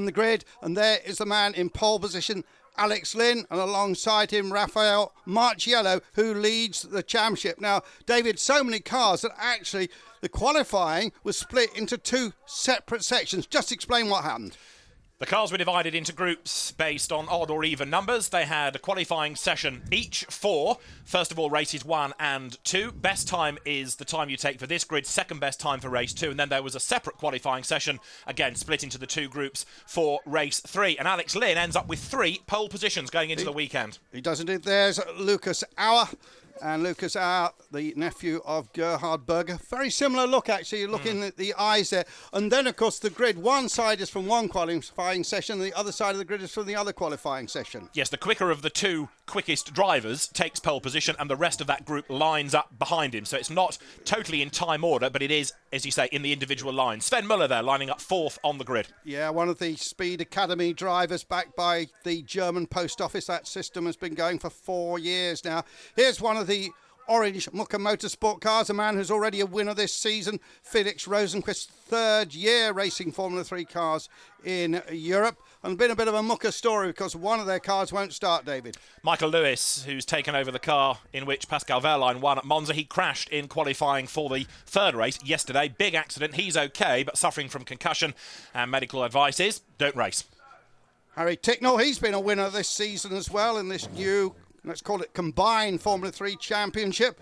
the grid, and there is the man in pole position, Alex Lynn, and alongside him Raffaele Marciello, who leads the championship. Now, David, so many cars that actually the qualifying was split into two separate sections. Just explain what happened. The cars were divided into groups based on odd or even numbers. They had a qualifying session each for, first of all, races 1 and 2. Best time is the time you take for this grid, second best time for race 2. And then there was a separate qualifying session, again, split into the two groups for race 3. And Alex Lynn ends up with 3 pole positions going into the weekend. He does indeed. There's Lucas Auer. And Lucas Auer, the nephew of Gerhard Berger. Very similar look, actually. You're looking at the eyes there. And then, of course, the grid. One side is from one qualifying session, and the other side of the grid is from the other qualifying session. Yes, the quicker of the two quickest drivers takes pole position, and the rest of that group lines up behind him. So it's not totally in time order, but it is, as you say, in the individual lines. Sven Müller there, lining up 4th on the grid. Yeah, one of the Speed Academy drivers backed by the German Post Office. That system has been going for 4 years now. Here's one of the orange Mucker Motorsport cars, a man who's already a winner this season, Felix Rosenquist's 3rd year racing Formula 3 cars in Europe. And been a bit of a mucker story because one of their cars won't start, David. Michael Lewis, who's taken over the car in which Pascal Wehrlein won at Monza. He crashed in qualifying for the 3rd race yesterday. Big accident. He's okay, but suffering from concussion, and medical advice is don't race. Harry Ticknell, he's been a winner this season as well in this new, let's call it, combined Formula 3 Championship.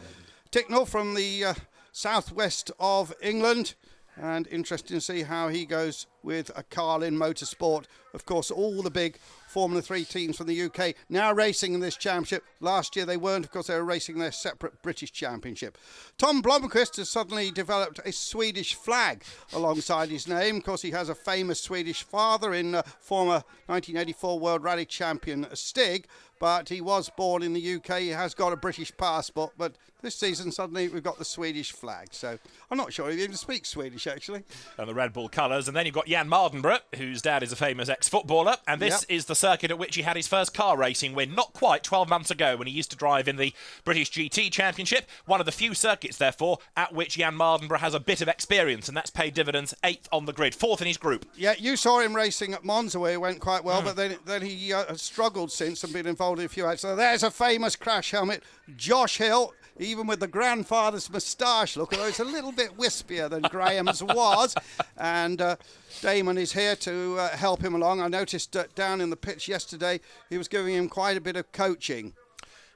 Ticknell from the southwest of England. And interesting to see how he goes with a Carlin Motorsport. Of course, all the big Formula 3 teams from the UK now racing in this championship. Last year they weren't, of course, they were racing their separate British championship. Tom Blomqvist has suddenly developed a Swedish flag alongside his name. Of course, he has a famous Swedish father in former 1984 World Rally champion Stig. But he was born in the UK. He has got a British passport. But this season, suddenly, we've got the Swedish flag. So I'm not sure he even speaks Swedish, actually. And the Red Bull colours. And then you've got Jan Mardenborough, whose dad is a famous ex-footballer. And this is the circuit at which he had his first car racing win, not quite 12 months ago, when he used to drive in the British GT Championship. One of the few circuits, therefore, at which Jan Mardenborough has a bit of experience. And that's paid dividends, 8th on the grid, 4th in his group. Yeah, you saw him racing at Monza where he went quite well, but then he has struggled since and been involved in a few accidents. So there's a famous crash helmet. Josh Hill, even with the grandfather's moustache look, although it's a little bit wispier than Graham's was. And Damon is here to help him along. I noticed down in the pitch yesterday, he was giving him quite a bit of coaching.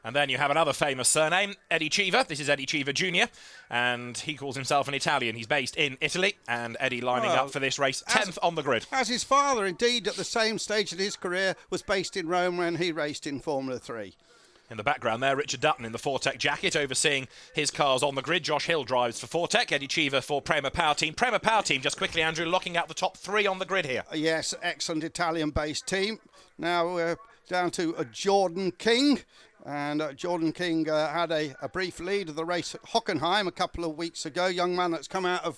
And then you have another famous surname, Eddie Cheever. This is Eddie Cheever Jr., and he calls himself an Italian. He's based in Italy, and Eddie lining up for this race, 10th on the grid. As his father, indeed, at the same stage of his career, was based in Rome when he raced in Formula 3. In the background there, Richard Dutton in the Fortec jacket, overseeing his cars on the grid. Josh Hill drives for Fortec, Eddie Cheever for Prema Powerteam. Prema Powerteam, just quickly, Andrew, locking out the top 3 on the grid here. Yes, excellent Italian-based team. Now we're down to Jordan King. And Jordan King had a brief lead of the race at Hockenheim a couple of weeks ago. Young man that's come out of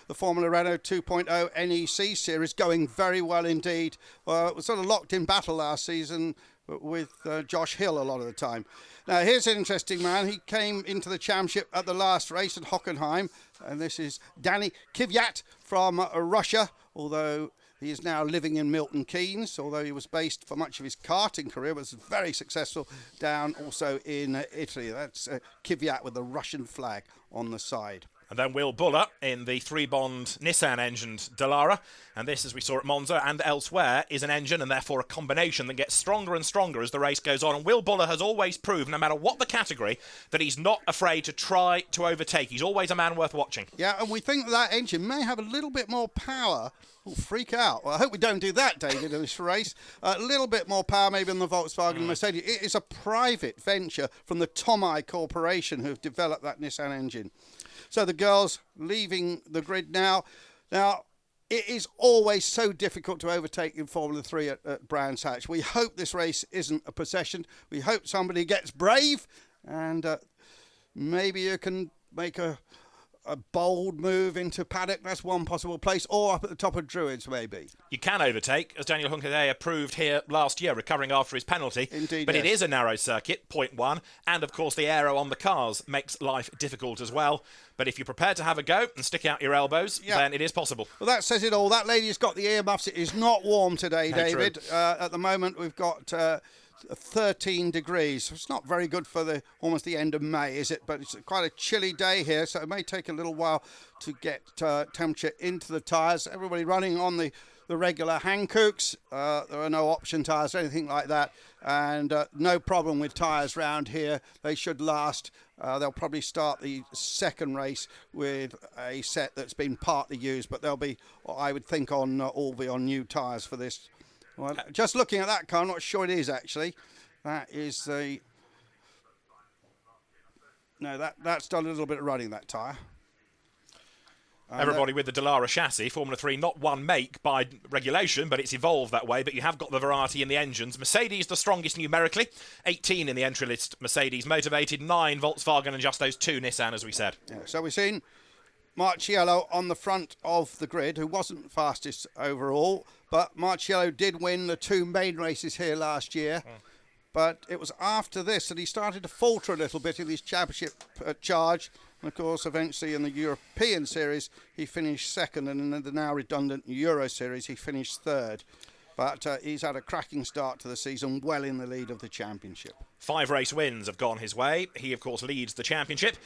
the Formula Renault 2.0 NEC series, going very well indeed. It was sort of locked in battle last season with Josh Hill a lot of the time. Now, here's an interesting man. He came into the championship at the last race at Hockenheim. And this is Danny Kvyat from Russia, although he is now living in Milton Keynes, although he was based for much of his karting career, was very successful down also in Italy. That's Kvyat with the Russian flag on the side. And then Will Buller in the 3-bond Nissan-engined Dallara. And this, as we saw at Monza and elsewhere, is an engine and therefore a combination that gets stronger and stronger as the race goes on. And Will Buller has always proved, no matter what the category, that he's not afraid to try to overtake. He's always a man worth watching. Yeah, and we think that engine may have a little bit more power. Oh, freak out. Well, I hope we don't do that, David, in this race. A little bit more power maybe on the Volkswagen Mercedes. It is a private venture from the Tomei Corporation who have developed that Nissan engine. So the girls leaving the grid now. Now, it is always so difficult to overtake in Formula 3 at Brands Hatch. We hope this race isn't a possession. We hope somebody gets brave and maybe you can make a a bold move into paddock. That's one possible place, or up at the top of Druids, maybe. You can overtake, as Daniel Hunkaday proved here last year, recovering after his penalty. Indeed, but yes. it is a narrow circuit, point one, and of course the aero on the cars makes life difficult as well. But if you're prepared to have a go and stick out your elbows, then it is possible. Well, that says it all. That lady's got the earmuffs. It is not warm today, No, David. At the moment, we've got 13 degrees. It's not very good for almost the end of May, is it? But it's quite a chilly day here, so it may take a little while to get temperature into the tyres. Everybody running on the regular Hankooks. There are no option tyres or anything like that. And no problem with tyres round here. They should last. They'll probably start the second race with a set that's been partly used, but they'll be, I would think, all be on new tyres for this. Well, just looking at that car, I'm not sure it is actually. That is that's done a little bit of running, that tyre. Everybody with the Dallara chassis, Formula 3, not one make by regulation, but it's evolved that way. But you have got the variety in the engines. Mercedes the strongest numerically, 18 in the entry list. Mercedes motivated, 9 Volkswagen, and just those 2 Nissan, as we said. Yeah, so we've seen Marciello on the front of the grid, who wasn't fastest overall, but Marciello did win the 2 main races here last year. But it was after this that he started to falter a little bit in his championship charge. And of course, eventually in the European Series, he finished second, and in the now redundant Euro Series, he finished third. But he's had a cracking start to the season, well in the lead of the championship. 5 race wins have gone his way. He, of course, leads the championship.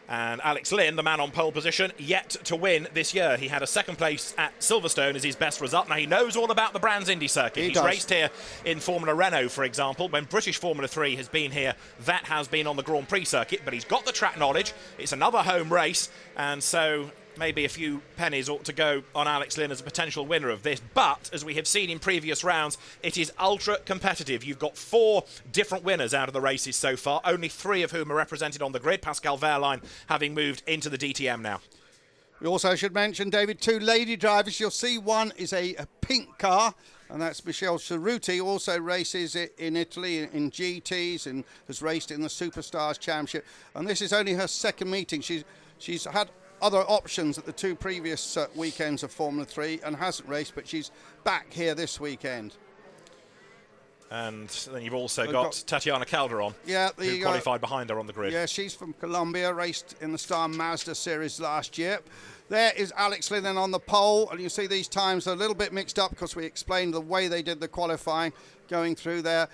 And Alex Lynn, the man on pole position, yet to win this year. He had a second place at Silverstone as his best result. Now, he knows all about the Brands Indy circuit. He's raced here in Formula Renault, for example. When British Formula 3 has been here, that has been on the Grand Prix circuit. But he's got the track knowledge. It's another home race. And so maybe a few pennies ought to go on Alex Lynn as a potential winner of this. But, as we have seen in previous rounds, it is ultra competitive. You've got 4 different winners out of the races so far, only 3 of whom are represented on the grid. Pascal Wehrlein having moved into the DTM now. We also should mention, David, 2 lady drivers. You'll see one is a pink car, and that's Michelle Cerruti, also races in Italy in GTs and has raced in the Superstars Championship. And this is only her second meeting. She's had other options at the 2 previous weekends of Formula 3 and hasn't raced, but she's back here this weekend. And then you've also got Tatiana Calderon, who qualified behind her on the grid. Yeah, she's from Colombia, raced in the Star Mazda Series last year. There is Alex Lynn on the pole, and you see these times are a little bit mixed up because we explained the way they did the qualifying going through there.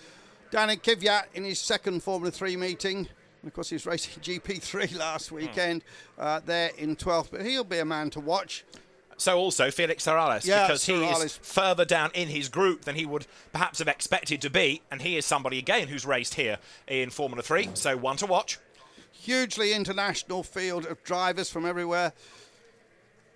Danny Kvyat in his second Formula 3 meeting. Of course, he was racing GP3 last weekend there in 12th, but he'll be a man to watch. So also Felix Serrales, because he is further down in his group than he would perhaps have expected to be, and he is somebody, again, who's raced here in Formula 3, so one to watch. Hugely international field of drivers from everywhere.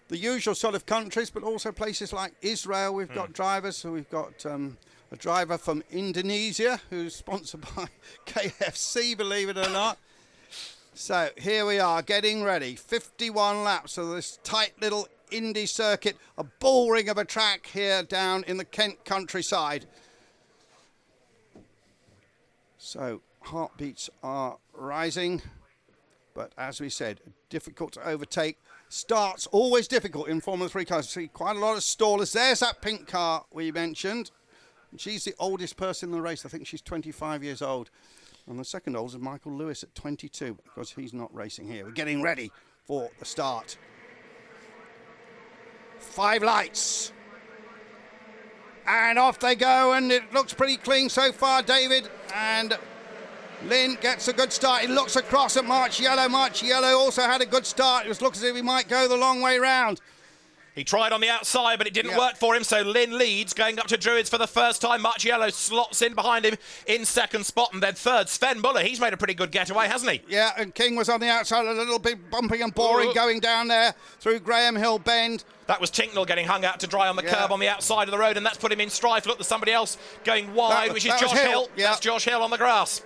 The usual sort of countries, but also places like Israel. We've got drivers, so we've got a driver from Indonesia who's sponsored by KFC, believe it or not. So here we are getting ready. 51 laps of this tight little Indy circuit, a bull ring of a track here down in the Kent countryside. So heartbeats are rising, but as we said, difficult to overtake. Starts always difficult in Formula 3 cars. You see quite a lot of stallers. There's that pink car we mentioned. She's the oldest person in the race. I think she's 25 years old. And the second oldest is Michael Lewis at 22, because he's not racing here. We're getting ready for the start. 5 lights. And off they go, and it looks pretty clean so far, David. And Lynn gets a good start. He looks across at Marciello. Marciello also had a good start. It was looking as if he might go the long way round. He tried on the outside, but it didn't work for him, so Lynn leads, going up to Druids for the first time. Marciello slots in behind him in second spot, and then third, Sven Muller. He's made a pretty good getaway, hasn't he? Yeah, and King was on the outside, a little bit bumping and boring, going down there through Graham Hill Bend. That was Tinknell getting hung out to dry on the curb on the outside of the road, and that's put him in strife. Look, there's somebody else going wide, which is Josh Hill. Yeah. That's Josh Hill on the grass.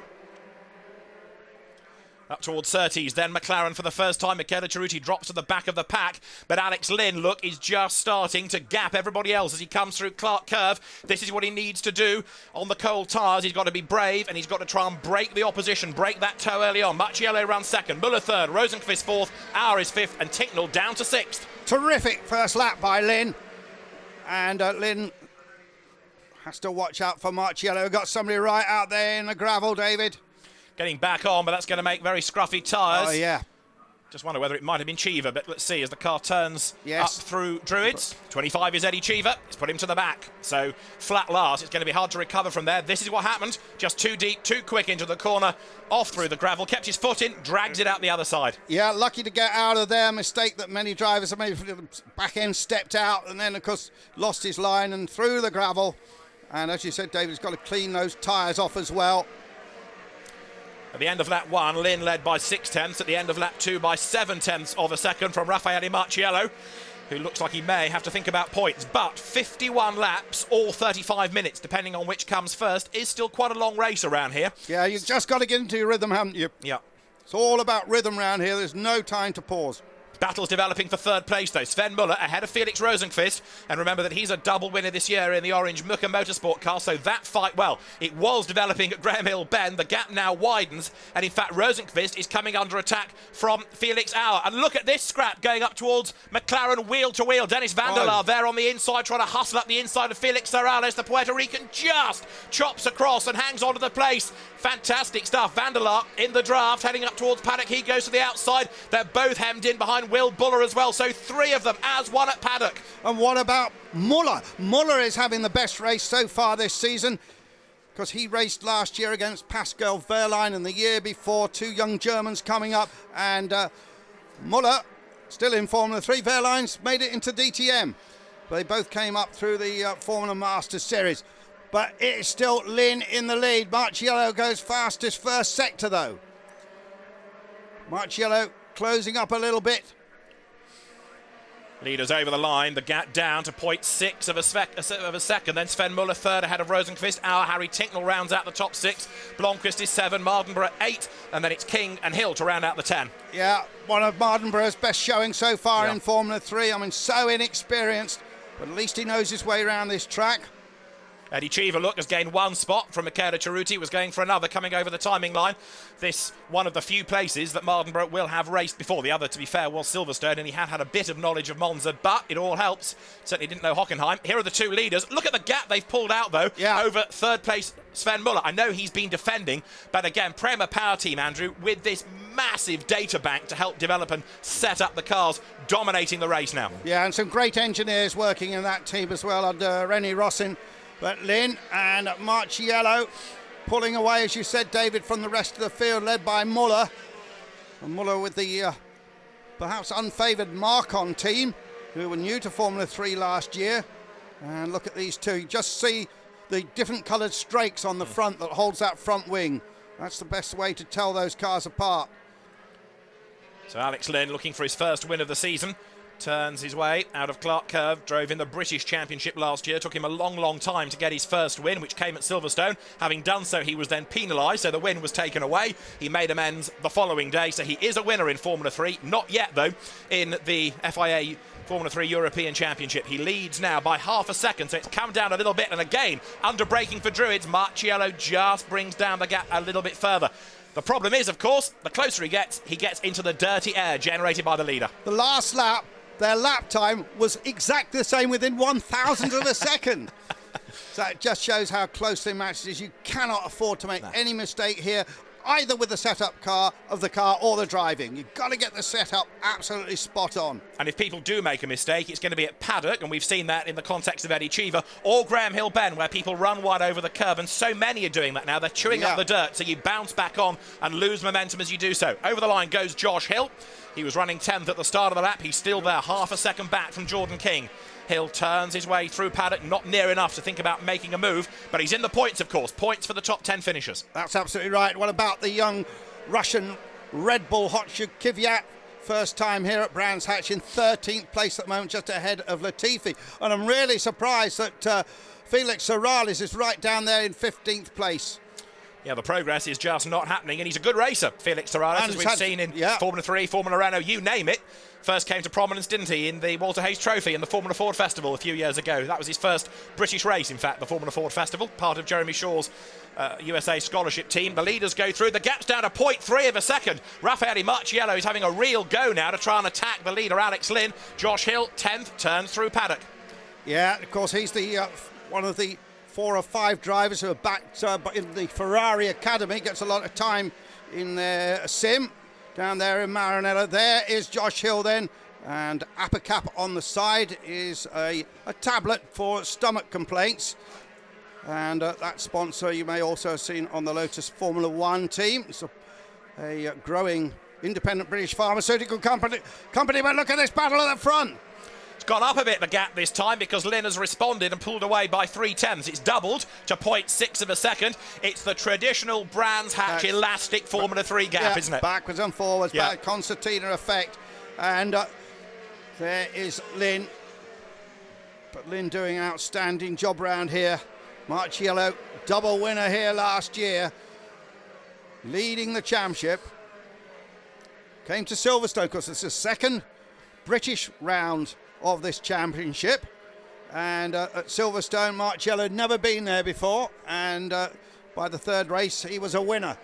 Up towards Surtees, then McLaren for the first time. Michele Cerruti drops to the back of the pack, but Alex Lynn, look, is just starting to gap everybody else as he comes through Clark Curve. This is what he needs to do on the cold tyres. He's got to be brave, and he's got to try and break the opposition, break that toe early on. Marciello runs second, Muller third, Rosenqvist fourth, Auer is fifth, and Tinknell down to sixth. Terrific first lap by Lynn. And Lynn has to watch out for Marciello. Got somebody right out there in the gravel, David. Getting back on, but that's going to make very scruffy tyres. Oh, yeah. Just wonder whether it might have been Cheever, but let's see as the car turns up through Druids. 25 is Eddie Cheever. It's put him to the back. So flat last, it's going to be hard to recover from there. This is what happened. Just too deep, too quick into the corner, off through the gravel, kept his foot in, drags it out the other side. Yeah, lucky to get out of there. Mistake that many drivers have made. Back end stepped out and then, of course, lost his line and through the gravel. And as you said, David's got to clean those tyres off as well. At the end of lap 1, Lynn led by 6/10. At the end of lap 2 by 7/10 of a second from Raffaele Marciello, who looks like he may have to think about points. But 51 laps, all 35 minutes, depending on which comes first, is still quite a long race around here. Yeah, you've just got to get into your rhythm, haven't you? Yeah. It's all about rhythm around here. There's no time to pause. Battle's developing for third place, though. Sven Muller ahead of Felix Rosenqvist. And remember that he's a double winner this year in the orange Muka Motorsport car. So that fight, well, it was developing at Graham Hill Bend. The gap now widens. And in fact, Rosenqvist is coming under attack from Felix Auer. And look at this scrap going up towards McLaren wheel to wheel. Dennis van der Laar there on the inside, trying to hustle up the inside of Felix Serrales. The Puerto Rican just chops across and hangs onto the place. Fantastic stuff. Van der Laar in the draft, heading up towards paddock. He goes to the outside. They're both hemmed in behind Will Buller as well. So three of them as one at paddock. And what about Muller? Muller is having the best race so far this season because he raced last year against Pascal Wehrlein and the year before. Two young Germans coming up. And Muller still in Formula 3. Wehrlein's made it into DTM. They both came up through the Formula Masters Series. But it is still Lynn in the lead. Marciello goes fastest first sector, though. Marciello closing up a little bit. Leaders over the line, the gap down to 0.6 of a second. Then Sven Muller third ahead of Rosenqvist. Auer, Harry Tinknell rounds out the top 6. Blomqvist is 7, Mardenborough 8, and then it's King and Hill to round out the 10. Yeah, one of Mardenborough's best showing so far in Formula 3. I mean, so inexperienced, but at least he knows his way around this track. Eddie Cheever, look, has gained one spot from Michele Cerruti, was going for another, coming over the timing line. This one of the few places that Mardenborough will have raced before. The other, to be fair, was Silverstone, and he had a bit of knowledge of Monza, but it all helps. Certainly didn't know Hockenheim. Here are the two leaders. Look at the gap they've pulled out, though, over third place Sven Muller. I know he's been defending, but again, Prema Powerteam, Andrew, with this massive data bank to help develop and set up the cars, dominating the race now. Yeah, and some great engineers working in that team as well under Rennie Rossin. But Lynn and Marciello pulling away, as you said, David, from the rest of the field, led by Muller. And Muller with the perhaps unfavoured Marcon team, who were new to Formula 3 last year. And look at these two. You just see the different coloured strakes on the front that holds that front wing. That's the best way to tell those cars apart. So Alex Lynn looking for his first win of the season. Turns his way out of Clark Curve, drove in the British Championship last year, took him a long time to get his first win, which came at Silverstone. Having done so, he was then penalised, so the win was taken away. He made amends the following day, so he is a winner in Formula 3. Not yet, though, in the FIA Formula 3 European Championship. He leads now by half a second, so it's come down a little bit, and again, under braking for Druids, Marciello just brings down the gap a little bit further. The problem is, of course, the closer he gets into the dirty air generated by the leader. The last lap, their lap time was exactly the same within 1,000th of a second. So it just shows how closely matched it is. You cannot afford to make any mistake here, either with the setup car of the car or the driving. You've got to get the setup absolutely spot on. And if people do make a mistake, it's going to be at paddock, and we've seen that in the context of Eddie Cheever, or Graham Hill Bend, where people run wide over the curb, and so many are doing that now. They're chewing up the dirt, so you bounce back on and lose momentum as you do so. Over the line goes Josh Hill. He was running 10th at the start of the lap. He's still there, half a second back from Jordan King. Hill turns his way through paddock, not near enough to think about making a move, but he's in the points, of course. Points for the top 10 finishers. That's absolutely right. What about the young Russian Red Bull Hotchuk Kvyat? First time here at Brands Hatch, in 13th place at the moment, just ahead of Latifi. And I'm really surprised that Felix Serrales is right down there in 15th place. Yeah, the progress is just not happening, and he's a good racer, Felix Terrales, as we've seen in Formula 3, Formula Renault, you name it. First came to prominence, didn't he, in the Walter Hayes Trophy in the Formula Ford Festival a few years ago. That was his first British race, in fact, the Formula Ford Festival, part of Jeremy Shaw's USA scholarship team. The leaders go through. The gap's down to 0.3 of a second. Raffaele Marciello is having a real go now to try and attack the leader, Alex Lynn. Josh Hill, 10th, turns through paddock. Yeah, of course, he's the one of the 4 or 5 drivers who are backed in the Ferrari Academy. Gets a lot of time in their sim down there in Maranello. There is Josh Hill then, and Apicap on the side is a tablet for stomach complaints. And that sponsor you may also have seen on the Lotus Formula 1 team. It's a growing independent British pharmaceutical company. But look at this battle at the front. It's gone up a bit, the gap this time, because Lynn has responded and pulled away by 3/10. It's doubled to 0.6 of a second. It's the traditional Brands Hatch elastic Formula 3 gap, isn't it? Backwards and forwards, concertina effect. And there is Lynn. But Lynn doing an outstanding job round here. Marciello, double winner here last year, leading the championship. Came to Silverstone because it's the second British round of this championship. And at Silverstone, Marciello had never been there before. And by the third race, he was a winner.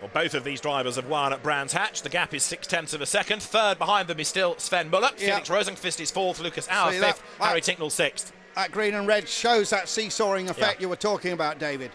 Well, both of these drivers have won at Brands Hatch. The gap is 0.6 of a second. Third behind them is still Sven Muller. Felix Rosenqvist is 4th. Lucas Auer 5th. Harry Tincknell 6th. That green and red shows that seesawing effect you were talking about, David.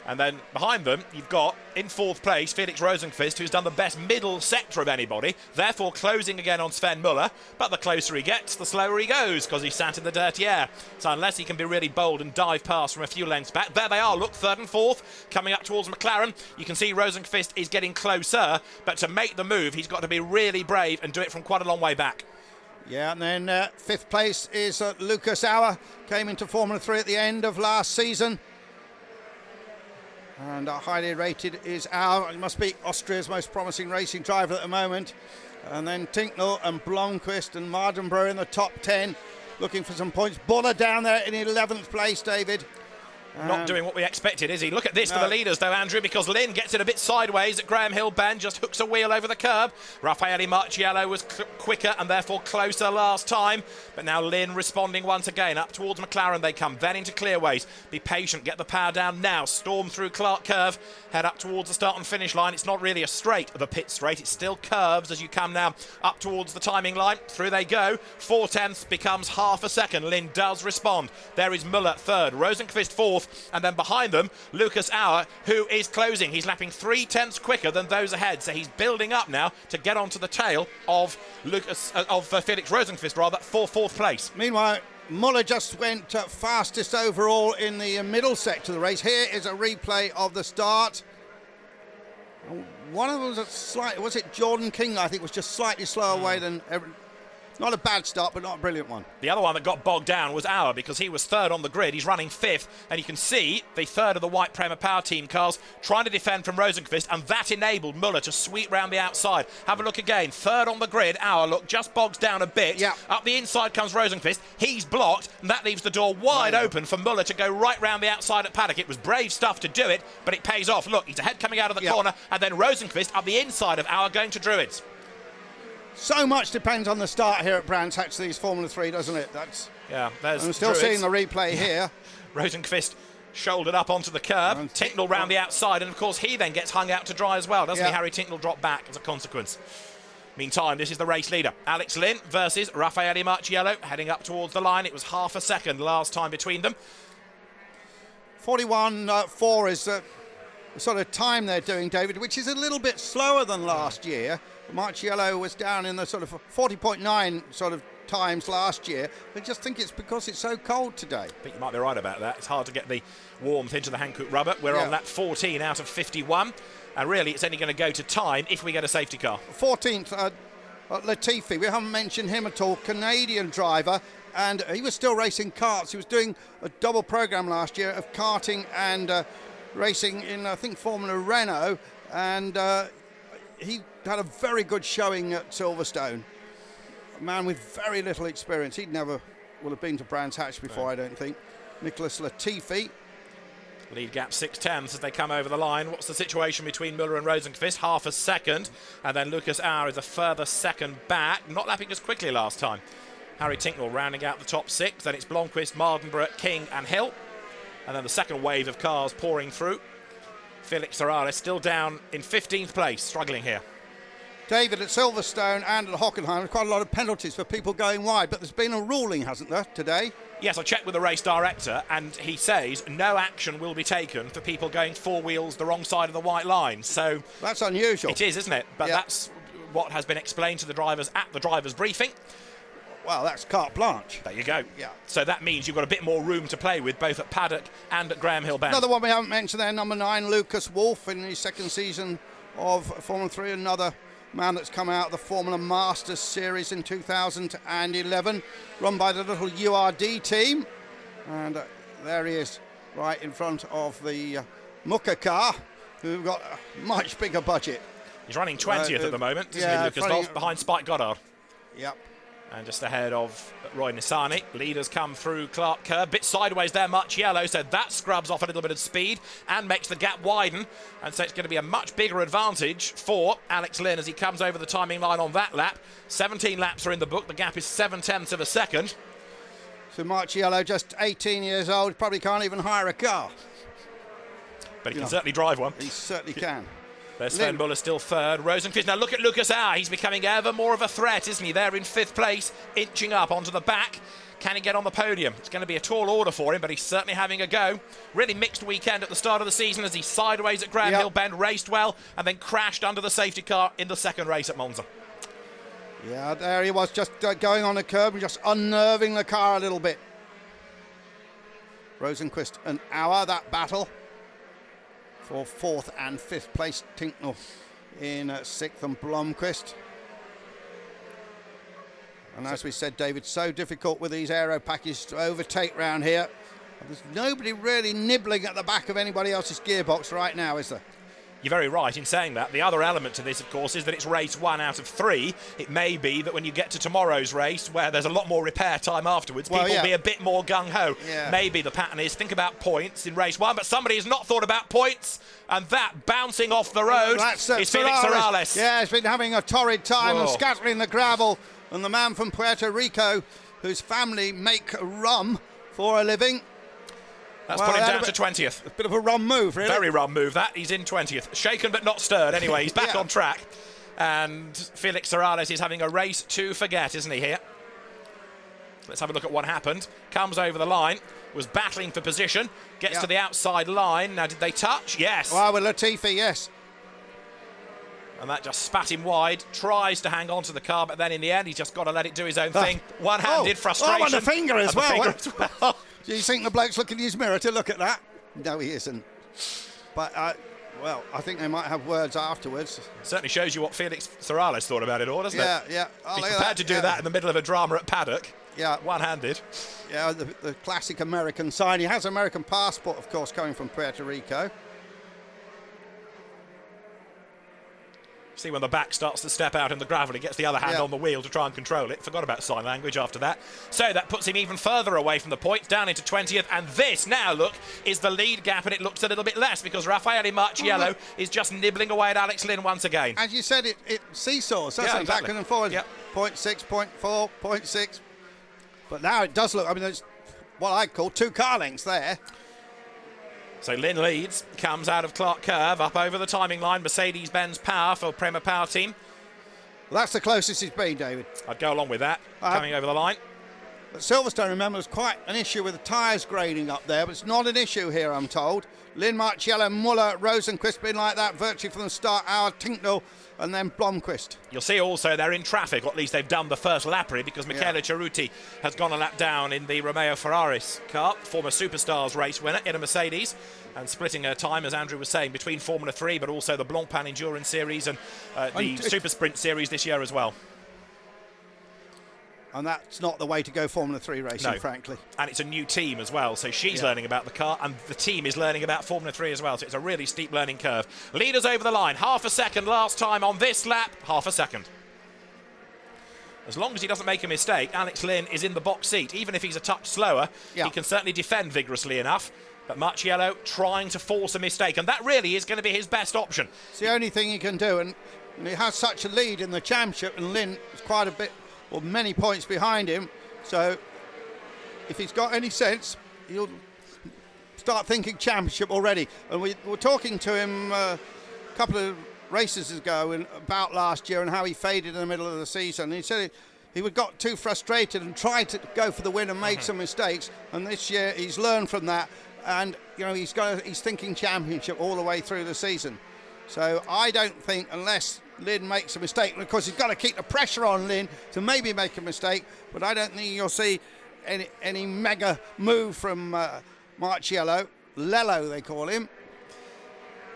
And then behind them, you've got, in 4th place, Felix Rosenqvist, who's done the best middle sector of anybody, therefore closing again on Sven Muller. But the closer he gets, the slower he goes, because he's sat in the dirty air. So unless he can be really bold and dive past from a few lengths back, there they are, look, 3rd and 4th, coming up towards McLaren. You can see Rosenqvist is getting closer, but to make the move, he's got to be really brave and do it from quite a long way back. Yeah, and then 5th place is Lucas Auer, came into Formula 3 at the end of last season. And highly rated is Auer. He must be Austria's most promising racing driver at the moment. And then Tincknell and Blomqvist and Mardenborough in the top 10, looking for some points. Buller down there in 11th place, David. Not doing what we expected, is he? Look at this for the leaders, though, Andrew, because Lynn gets it a bit sideways at Graham Hill Bend, just hooks a wheel over the curb. Raffaele Marciello was quicker and therefore closer last time, but now Lynn responding once again. Up towards McLaren they come, then into clearways. Be patient, get the power down now. Storm through Clark Curve, head up towards the start and finish line. It's not really a straight, the pit straight. It still curves as you come now up towards the timing line. Through they go. 4/10 becomes half a second. Lynn does respond. There is Muller 3rd, Rosenqvist 4th, and then behind them, Lucas Auer, who is closing. He's lapping 3/10 quicker than those ahead, so he's building up now to get onto the tail of Felix Rosenqvist, for 4th place. Meanwhile, Muller just went fastest overall in the middle sector of the race. Here is a replay of the start. One of them was it Jordan King, I think, was just slightly slower away than not a bad start, but not a brilliant one. The other one that got bogged down was Auer, because he was 3rd on the grid. He's running 5th, and you can see the 3rd of the white Prema Powerteam cars trying to defend from Rosenqvist, and that enabled Muller to sweep round the outside. Have a look again. 3rd on the grid, Auer, look, just bogs down a bit. Up the inside comes Rosenqvist. He's blocked, and that leaves the door wide open for Muller to go right round the outside at paddock. It was brave stuff to do it, but it pays off. Look, he's ahead coming out of the corner, and then Rosenqvist up the inside of Auer going to Druids. So much depends on the start here at Brands Hatch, these Formula 3, doesn't it? I'm still seeing the replay here. Rosenqvist shouldered up onto the curb, Tincknell round the outside, and of course he then gets hung out to dry as well, doesn't he? Harry Tincknell dropped back as a consequence. Meantime, this is the race leader. Alex Lynn versus Raffaele Marciello, heading up towards the line. It was half a second last time between them. 41.4 is the sort of time they're doing, David, which is a little bit slower than last year. Marciello was down in the sort of 40.9 sort of times last year. I just think it's because it's so cold today. I think you might be right about that. It's hard to get the warmth into the Hankook rubber. We're on lap 14 out of 51, and really it's only going to go to time if we get a safety car. 14th, Latifi, we haven't mentioned him at all, Canadian driver, and he was still racing karts. He was doing a double program last year of karting and racing in, I think, Formula Renault, and he had a very good showing at Silverstone. A man with very little experience. He'd never will have been to Brands Hatch before, I don't think. Nicholas Latifi. Lead gap 6/10 as they come over the line. What's the situation between Müller and Rosenqvist? Half a second. And then Lucas Auer is a further second back. Not lapping as quickly last time. Harry Tincknell rounding out the top 6. Then it's Blomqvist, Mardenborough, King and Hill. And then the second wave of cars pouring through. Felix Sorales still down in 15th place, struggling here. David, at Silverstone and at Hockenheim, there's quite a lot of penalties for people going wide, but there's been a ruling, hasn't there, today? Yes, I checked with the race director, and he says no action will be taken for people going 4 wheels the wrong side of the white line. So that's unusual. It is, isn't it? But that's what has been explained to the drivers at the drivers' briefing. Well, that's carte blanche. There you go. Yeah. So that means you've got a bit more room to play with, both at Paddock and at Graham Hill Bend. Another one we haven't mentioned there, number 9, Lucas Wolff, in his second season of Formula 3, another man that's come out of the Formula Masters series in 2011, run by the little URD team. And there he is, right in front of the Mucca car, who've got a much bigger budget. He's running 20th at the moment, isn't he, Lucas Wolff, behind Spike Goddard. Yep. And just ahead of Roy Nissany. Leaders come through Clark Kerr. Bit sideways there, Marciello. So that scrubs off a little bit of speed and makes the gap widen. And so it's going to be a much bigger advantage for Alex Lynn as he comes over the timing line on that lap. 17 laps are in the book. The gap is 7/10 of a second. So Marciello, just 18 years old, probably can't even hire a car. But he can certainly drive one. He certainly can. There's Sven Muller still third. Rosenqvist. Now look at Lucas Auer. He's becoming ever more of a threat, isn't he? There in 5th place, inching up onto the back. Can he get on the podium? It's going to be a tall order for him, but he's certainly having a go. Really mixed weekend at the start of the season as he's sideways at Graham Hill Bend, raced well, and then crashed under the safety car in the second race at Monza. Yeah, there he was, just going on a curb and just unnerving the car a little bit. Rosenqvist and Auer, that battle. For 4th and 5th place, Tincknell in 6th and Blomqvist. And as we said, David, so difficult with these aero packages to overtake round here. There's nobody really nibbling at the back of anybody else's gearbox right now, is there? You're very right in saying that. The other element to this, of course, is that it's race 1 out of 3. It may be that when you get to tomorrow's race, where there's a lot more repair time afterwards, people will be a bit more gung-ho. Yeah. Maybe the pattern is think about points in race 1, but somebody has not thought about points, and that bouncing off the road is Felix Sorales. Yeah, he's been having a torrid time and scattering the gravel. And the man from Puerto Rico, whose family make rum for a living. That's put him down to 20th. A bit of a rum move, really. Very rum move, that. He's in 20th. Shaken but not stirred. Anyway, he's back on track. And Felix Sorales is having a race to forget, isn't he, here? Let's have a look at what happened. Comes over the line, was battling for position, gets to the outside line. Now, did they touch? Yes. Well, with Latifi, yes. And that just spat him wide. Tries to hang on to the car, but then in the end, he's just got to let it do his own thing. One-handed frustration. Oh, and the finger as well. well. Do you think the bloke's looking in his mirror to look at that? No, he isn't. But, well, I think they might have words afterwards. Certainly shows you what Felix Sorales thought about it all, doesn't it? Yeah. He's prepared to do that in the middle of a drama at Paddock. Yeah. One-handed. Yeah, the classic American sign. He has an American passport, of course, coming from Puerto Rico. See when the back starts to step out in the gravel, he gets the other hand on the wheel to try and control it. Forgot about sign language after that. So that puts him even further away from the points, down into 20th. And this now, look, is the lead gap, and it looks a little bit less because Raffaele Marciello is just nibbling away at Alex Lynn once again. As you said, it seesaws, doesn't it? Exactly. Back and forward. 0.6, 0.4, 0.6. But now it does look, I mean, there's what I call 2 car lengths there. So Lynn leads, comes out of Clark Curve, up over the timing line, Mercedes-Benz Power for Prema Powerteam. Well, that's the closest he's been, David. I'd go along with that, coming over the line. But Silverstone, remember, was quite an issue with the tyres grading up there, but it's not an issue here, I'm told. Lynn, Marciello, Muller, Rosenqvist been like that virtually from the start. Auer, Tincknell, and then Blomqvist. You'll see also they're in traffic, or at least they've done the first lap really, because Michele Cerruti has gone a lap down in the Romeo Ferraris car, former Superstars race winner in a Mercedes, and splitting her time, as Andrew was saying, between Formula 3 but also the Blancpain Endurance Series and the Super Sprint Series this year as well. And that's not the way to go Formula 3 racing, frankly. And it's a new team as well, so she's learning about the car, and the team is learning about Formula 3 as well, so it's a really steep learning curve. Leaders over the line, half a second last time on this lap, half a second. As long as he doesn't make a mistake, Alex Lynn is in the box seat. Even if he's a touch slower, he can certainly defend vigorously enough. But Marciello trying to force a mistake, and that really is going to be his best option. It's the only thing he can do, and he has such a lead in the championship, and Lynn is quite a bit, or many points behind him. So if he's got any sense, he'll start thinking championship already. And we were talking to him a couple of races ago about last year and how he faded in the middle of the season. And he said he got too frustrated and tried to go for the win and made some mistakes. And this year he's learned from that. And he's thinking championship all the way through the season. So I don't think, unless Lynn makes a mistake, and of course he's got to keep the pressure on Lynn to maybe make a mistake, but I don't think you'll see any mega move from Marciello. Lello they call him.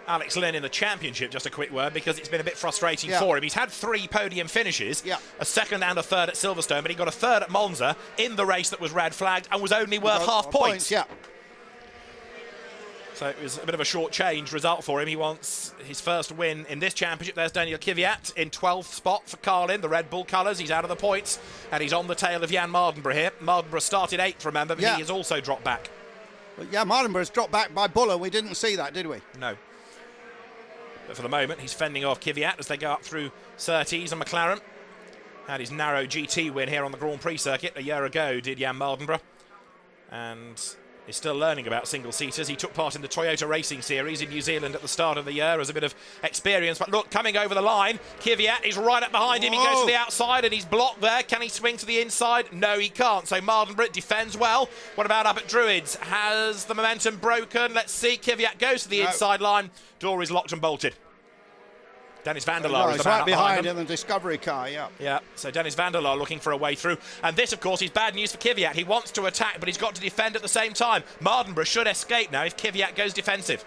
Alex Lynn in the championship, just a quick word, because it's been a bit frustrating for him. He's had 3 podium finishes, a second and a third at Silverstone, but he got a third at Monza in the race that was red flagged and was only worth half points. So it was a bit of a short-change result for him. He wants his first win in this championship. There's Daniel Kvyat in 12th spot for Carlin, the Red Bull colours. He's out of the points, and he's on the tail of Jan Mardenborough here. Mardenborough started 8th, remember, but he has also dropped back. Yeah, Mardenborough's dropped back by Buller. We didn't see that, did we? No. But for the moment, he's fending off Kvyat as they go up through Surtees and McLaren. Had his narrow GT win here on the Grand Prix circuit a year ago, did Jan Mardenborough. And is still learning about single-seaters. He took part in the Toyota Racing Series in New Zealand at the start of the year as a bit of experience. But look, coming over the line, Kvyat is right up behind him. He goes to the outside and he's blocked there. Can he swing to the inside? No, he can't. So Mardenborough defends well. What about up at Druids? Has the momentum broken? Let's see. Kvyat goes to the inside line. Door is locked and bolted. Dennis van der Laar is the man right behind him. In the Discovery car, Yeah, so Dennis van der Laar looking for a way through. And this, of course, is bad news for Kvyat. He wants to attack, but he's got to defend at the same time. Mardenborough should escape now if Kvyat goes defensive.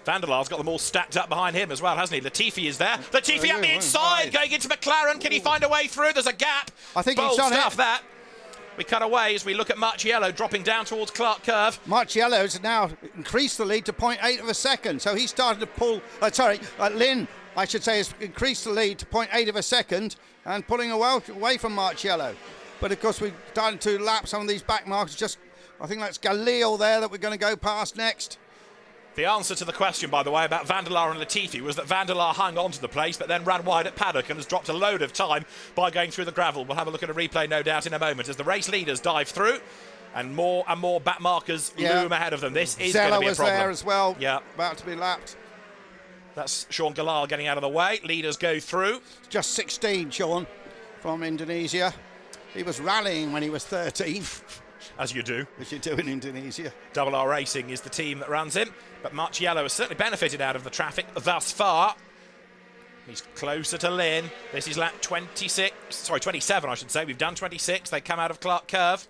Van der Laar's got them all stacked up behind him as well, hasn't he? Latifi is there. Latifi up the inside, going into McLaren. Can he find a way through? There's a gap. I think Bold he's done stuff, it. that. We cut away as we look at Marciello dropping down towards Clark Curve. Marciello's now increased the lead to 0.8 of a second. So he started to pull... Lynn, I should say, has increased the lead to 0.8 of a second and pulling away from Marciello. But, of course, we've started to lap some of these back marks. I think that's Galil there that we're going to go past next. The answer to the question, by the way, about Van der Laar and Latifi was that Van der Laar hung on to the place but then ran wide at paddock and has dropped a load of time by going through the gravel. We'll have a look at a replay, no doubt, in a moment as the race leaders dive through and more back markers loom ahead of them. This is going to be a problem. Zella was there as well, about to be lapped. That's Sean Galal getting out of the way. Leaders go through. Just 16, Sean, from Indonesia. He was rallying when he was 13. As you do. As you do in Indonesia. Double R Racing is the team that runs him. But Marciello has certainly benefited out of the traffic thus far. He's closer to Lynn. This is lap 27, I should say. We've done 26. They come out of Clark Curve.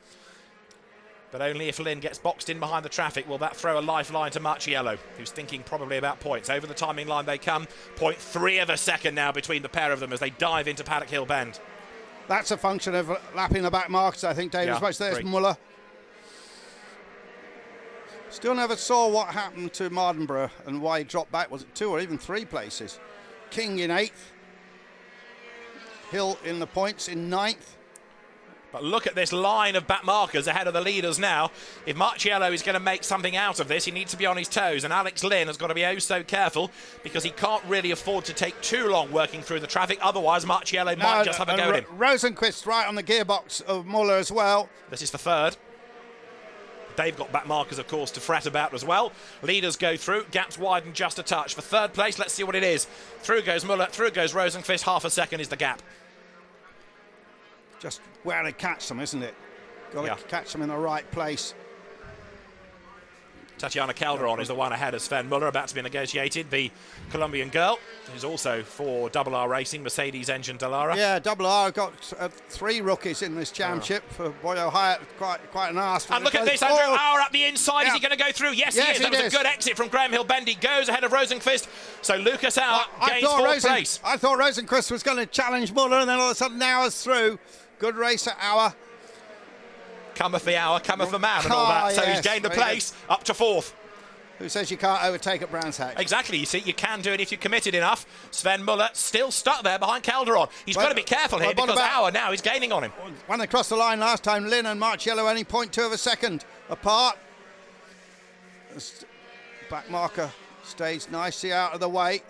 But only if Lynn gets boxed in behind the traffic will that throw a lifeline to Marciello, who's thinking probably about points. Over the timing line they come. 0.3 of a second now between the pair of them as they dive into Paddock Hill Bend. That's a function of lapping the back marks, I think, David. There's Muller. Still never saw what happened to Mardenborough and why he dropped back. Was it 2 or even 3 places? King in 8th. Hill in the points in 9th. But look at this line of back markers ahead of the leaders now. If Marciello is going to make something out of this, he needs to be on his toes. And Alex Lynn has got to be oh so careful because he can't really afford to take too long working through the traffic. Otherwise, Marciello might just have a go at him. Rosenquist right on the gearbox of Muller as well. This is the third. They've got back markers, of course, to fret about as well. Leaders go through. Gaps widen just a touch. For third place, let's see what it is. Through goes Muller. Through goes Rosenquist. Half a second is the gap. Just where to catch them, isn't it? Got to catch them in the right place. Tatiana Calderon is the one ahead of Sven Muller, about to be negotiated. The Colombian girl, who's also for Double R Racing, Mercedes engine Dallara. Yeah, Double R got 3 rookies in this championship for Boyo Hyatt. Quite an arse. And look at this, Andrew Auer up the inside. Is he going to go through? Yes, he is. That was a good exit from Graham Hill Bend. He goes ahead of Rosenquist. So Lucas Auer gains 4th place. I thought Rosenquist was going to challenge Muller, and then all of a sudden Auer's through. Good race at Auer. Cometh the hour, cometh the man, and all that. So he's gained the place up to 4th. Who says you can't overtake at Brands Hatch? Exactly, you see, you can do it if you're committed enough. Sven Muller still stuck there behind Calderon. He's got to be careful here because Auer now is gaining on him. When they crossed the line last time, Lynn and Marciello only 0.2 of a second apart. The back marker stays nicely out of the way.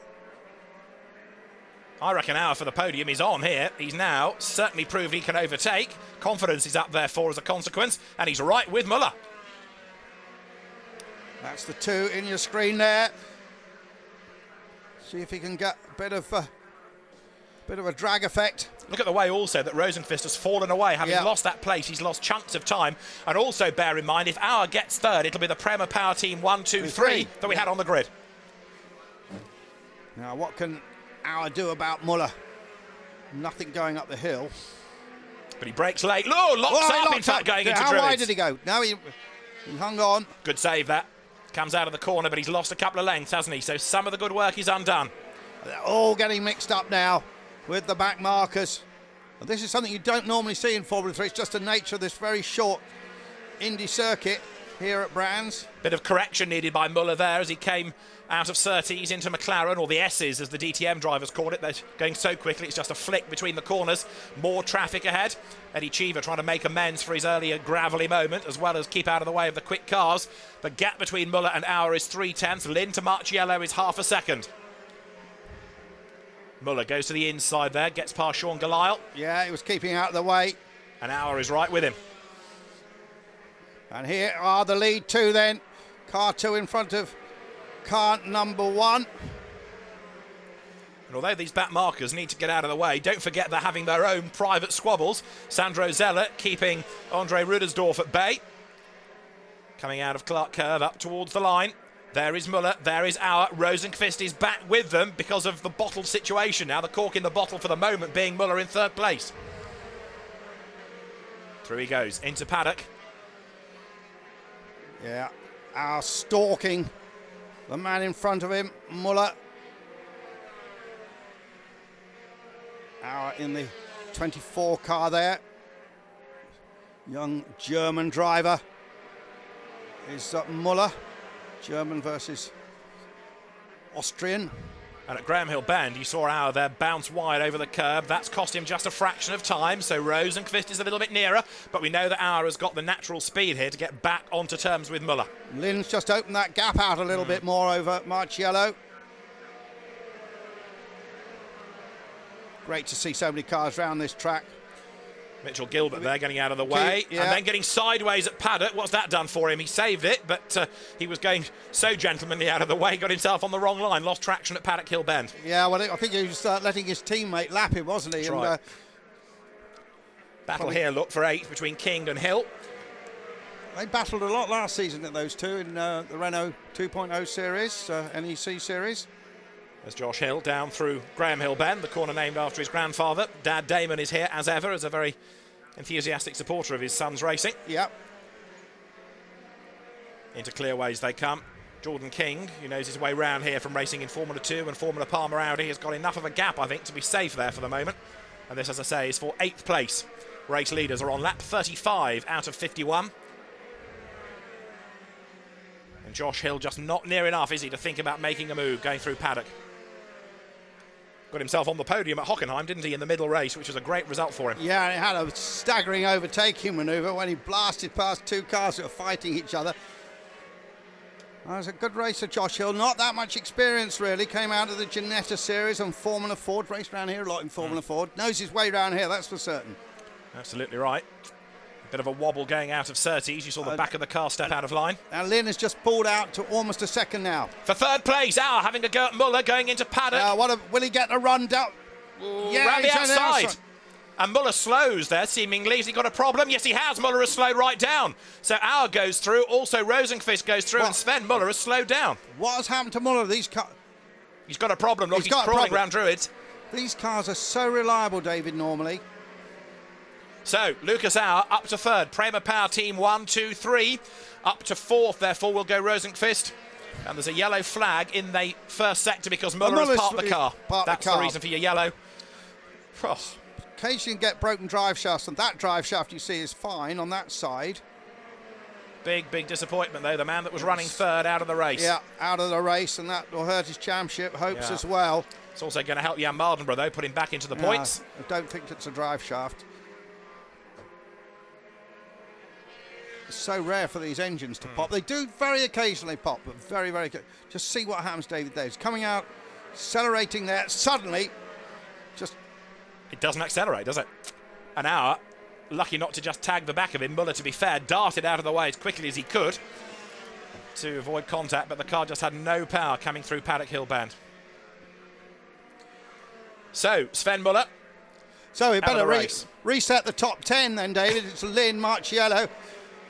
I reckon Auer for the podium. He's on here. He's now certainly proved he can overtake. Confidence is up there for as a consequence, and he's right with Muller. That's the 2 in your screen there. See if he can get a bit of a drag effect. Look at the way also that Rosenqvist has fallen away. Having lost that place, he's lost chunks of time. And also bear in mind, if Auer gets third, it'll be the Prema Powerteam 1, 2, 3 that we had on the grid. Now, what can Auer do about Muller? Nothing going up the hill. But he breaks late. Oh, locks up, in fact, going into How Druids. wide did he go? Now he hung on. Good save, that. Comes out of the corner, but he's lost a couple of lengths, hasn't he? So some of the good work is undone. They're all getting mixed up now with the back markers. And this is something you don't normally see in Formula 3. It's just the nature of this very short Indy circuit here at Brands. Bit of correction needed by Muller there as he came out of Surtees into McLaren, or the S's as the DTM drivers called it. They're going so quickly, it's just a flick between the corners. More traffic ahead. Eddie Cheever trying to make amends for his earlier gravelly moment, as well as keep out of the way of the quick cars. The gap between Muller and Auer is 3/10. Lynn to Marciello is half a second. Muller goes to the inside there, gets past Sean Galisle. Yeah, he was keeping out of the way. And Auer is right with him. And here are the lead 2 then. Car 2 in front of car number 1. And although these back markers need to get out of the way, don't forget they're having their own private squabbles. Sandro Zeller keeping Andre Rudersdorf at bay. Coming out of Clark Curve up towards the line. There is Muller, there is Auer. Rosenqvist is back with them because of the bottle situation now. The cork in the bottle for the moment being Muller in 3rd place. Through he goes, into paddock. Yeah, Auer stalking the man in front of him, Muller. Auer in the 24 car there. Young German driver is Muller. German versus Austrian. And at Graham Hill Bend, you saw Auer there bounce wide over the curb. That's cost him just a fraction of time, so Rosenqvist is a little bit nearer, but we know that Auer has got the natural speed here to get back onto terms with Muller. Lynn's just opened that gap out a little bit more over Marciello. Great to see so many cars around this track. Mitchell Gilbert there getting out of the way, and then getting sideways at paddock. What's that done for him? He saved it, but he was going so gentlemanly out of the way, got himself on the wrong line, lost traction at Paddock Hill Bend. Yeah, well, I think he was letting his teammate lap him, wasn't he? That's and, right. Battle here, look, for 8th between King and Hill. They battled a lot last season at those two in the Renault 2.0 series, NEC series. As Josh Hill down through Graham Hill Bend, the corner named after his grandfather. Dad Damon is here as ever, as a very enthusiastic supporter of his son's racing. Yep. Into clearways they come. Jordan King, who knows his way round here from racing in Formula 2 and Formula Palmer Audi, has got enough of a gap, I think, to be safe there for the moment. And this, as I say, is for 8th place. Race leaders are on lap 35 out of 51. And Josh Hill just not near enough, is he, to think about making a move going through paddock. Got himself on the podium at Hockenheim, didn't he, in the middle race, which was a great result for him. Yeah, and he had a staggering overtaking manoeuvre when he blasted past 2 cars that were fighting each other. That was a good racer, Josh Hill. Not that much experience, really. Came out of the Ginetta series on Formula Ford. Raced around here a lot in Formula Ford. Knows his way around here, that's for certain. Absolutely right. Bit of a wobble going out of Surtees. You saw the back of the car step out of line. Now Lynn has just pulled out to almost a second now. For 3rd place, Auer having a go at Muller going into paddock. Will he get a run down? Yeah, round the outside. And Muller slows there, seemingly. Has he got a problem? Yes, he has. Muller has slowed right down. So Auer goes through. Also, Rosenqvist goes through. And Sven Muller has slowed down. What has happened to Muller? He's got a problem. Look, he's crawling around Druids. These cars are so reliable, David, normally. So, Lucas Auer up to 3rd. Prema Powerteam 1, 2, 3. Up to 4th, therefore, will go Rosenqvist. And there's a yellow flag in the first sector because Muller has parked the car. That's the reason for your yellow. Oh. Occasionally you get broken drive shafts, and that drive shaft you see is fine on that side. Big disappointment, though. The man that was running 3rd out of the race. Yeah, out of the race, and that will hurt his championship hopes as well. It's also going to help Jan Mardenborough, though, put him back into the points. I don't think it's a drive shaft. so rare for these engines to pop. They do very occasionally pop, but very, very good. Just see what happens, David. There, he's coming out, accelerating there. Suddenly, just... It doesn't accelerate, does it? An hour, lucky not to just tag the back of him. Muller, to be fair, darted out of the way as quickly as he could to avoid contact, but the car just had no power coming through Paddock Hill Bend. So, Sven Muller. So we better reset the top 10 then, David. It's Lynn, Marciello,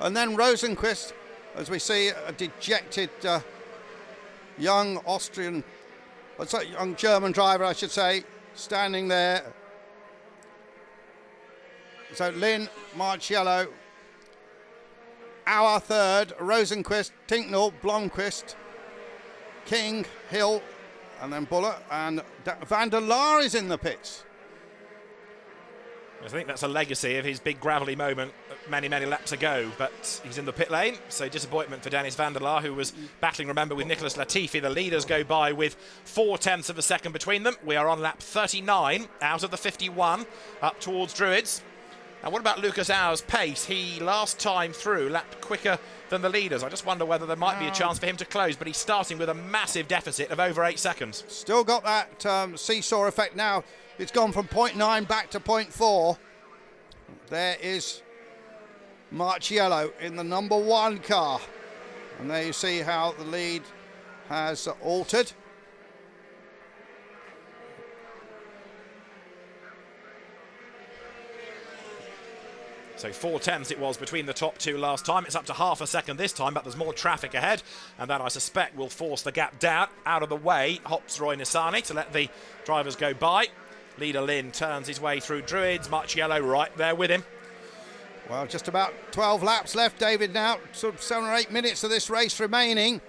and then Rosenqvist, as we see a dejected young German driver, I should say, standing there. So Lynn, Marciello, Auer third, Rosenqvist, Tincknell, Blomqvist, King, Hill, and then Buller, and Van der Laar is in the pits. I think that's a legacy of his big gravelly moment many, many laps ago, but he's in the pit lane, so disappointment for Dennis Van der Laar, who was battling, remember, with Nicholas Latifi. The leaders go by with 0.4 of a second between them. We are on lap 39 out of the 51 up towards Druids. And what about Lucas Auer's pace? He, last time through, lapped quicker than the leaders. I just wonder whether there might be a chance for him to close, but he's starting with a massive deficit of over 8 seconds. Still got that seesaw effect now. It's gone from 0.9 back to 0.4. There is Marciello in the number 1 car. And there you see how the lead has altered. So 0.4 it was between the top two last time. It's up to half a second this time, but there's more traffic ahead, and that, I suspect, will force the gap down. Out of the way hops Roy Nissany to let the drivers go by. Leader Lynn turns his way through Druids. Marciello right there with him. Well, just about 12 laps left, David, now. Sort of 7 or 8 minutes of this race remaining.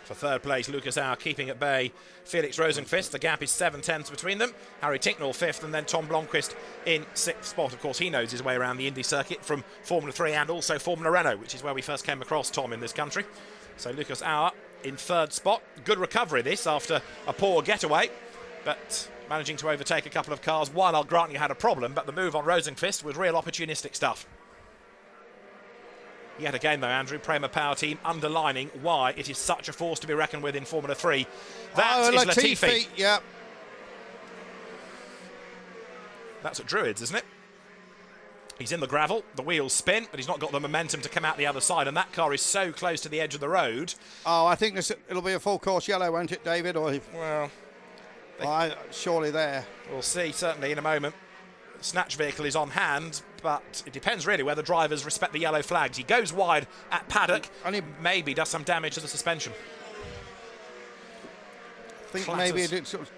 For third place, Lucas Auer keeping at bay Felix Rosenqvist. The gap is 0.7 between them. Harry Tincknell fifth, and then Tom Blomqvist in 6th spot. Of course, he knows his way around the Indy circuit from Formula 3 and also Formula Renault, which is where we first came across Tom in this country. So Lucas Auer in 3rd spot. Good recovery this after a poor getaway, but managing to overtake a couple of cars. One, I'll grant you, had a problem, but the move on Rosenqvist was real opportunistic stuff. Yet again, though, Andrew, Prema Powerteam underlining why it is such a force to be reckoned with in Formula 3. That is Latifi. Yeah. That's at Druids, isn't it? He's in the gravel, the wheels spin, but he's not got the momentum to come out the other side, and that car is so close to the edge of the road. Oh, I think it'll be a full course yellow, won't it, David? Or surely there. We'll see, certainly, in a moment. The snatch vehicle is on hand, but it depends really whether drivers respect the yellow flags. He goes wide at Paddock, and he maybe does some damage to the suspension. I think maybe it sort of...